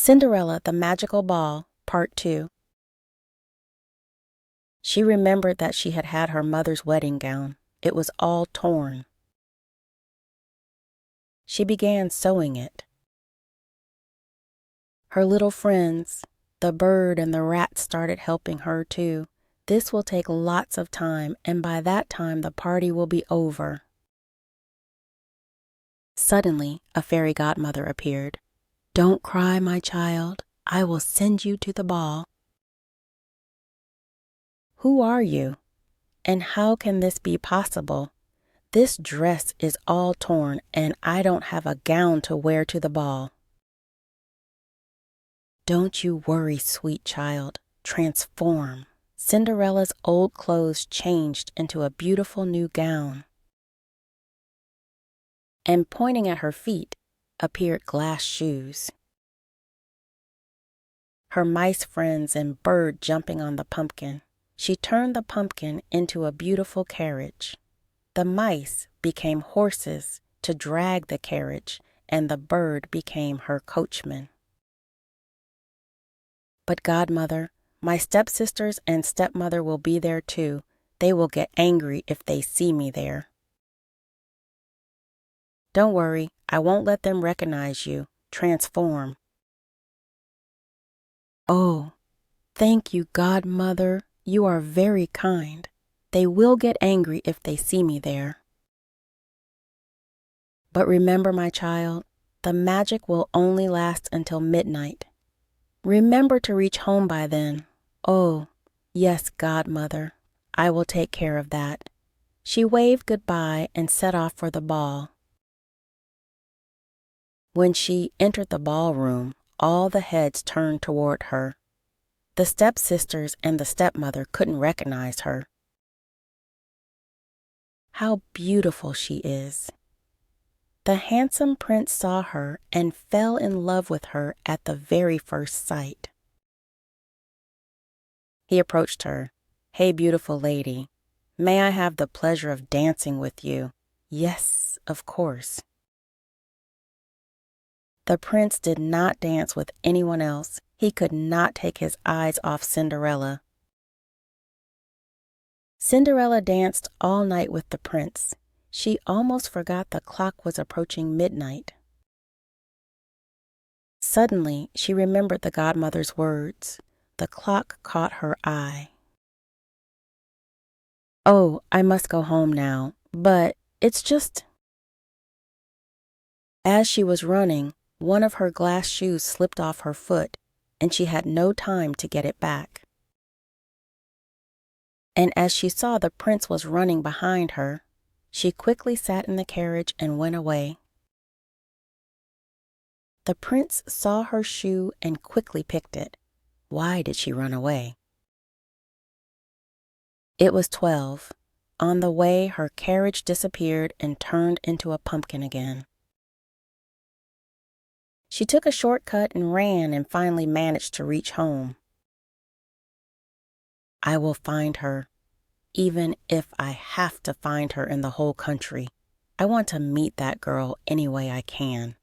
Cinderella, the Magical Ball, Part 2. She remembered that she had had her mother's wedding gown. It was all torn. She began sewing it. Her little friends, the bird and the rat, started helping her too. This will take lots of time, and by that time the party will be over. Suddenly, a fairy godmother appeared. "Don't cry, my child. I will send you to the ball." "Who are you? And how can this be possible? This dress is all torn, and I don't have a gown to wear to the ball." "Don't you worry, sweet child. Transform." Cinderella's old clothes changed into a beautiful new gown. And pointing at her feet appeared glass shoes. Her mice friends and bird jumping on the pumpkin. She turned the pumpkin into a beautiful carriage. The mice became horses to drag the carriage, and the bird became her coachman. "But godmother, my stepsisters and stepmother will be there too. They will get angry if they see me there." "Don't worry, I won't let them recognize you. Transform." "Oh, thank you, godmother. You are very kind. They will get angry if they see me there." "But remember, my child, the magic will only last until midnight. Remember to reach home by then." "Oh, yes, godmother. I will take care of that." She waved goodbye and set off for the ball. When she entered the ballroom, all the heads turned toward her. The stepsisters and the stepmother couldn't recognize her. "How beautiful she is." The handsome prince saw her and fell in love with her at the very first sight. He approached her. "Hey, beautiful lady, may I have the pleasure of dancing with you?" "Yes, of course." The prince did not dance with anyone else. He could not take his eyes off Cinderella. Cinderella danced all night with the prince. She almost forgot the clock was approaching midnight. Suddenly, she remembered the godmother's words. The clock caught her eye. "Oh, I must go home now, but it's just—" As she was running, one of her glass shoes slipped off her foot, and she had no time to get it back. And as she saw the prince was running behind her, she quickly sat in the carriage and went away. The prince saw her shoe and quickly picked it. Why did she run away? It was 12. On the way, her carriage disappeared and turned into a pumpkin again. She took a shortcut and ran and finally managed to reach home. "I will find her, even if I have to find her in the whole country. I want to meet that girl any way I can."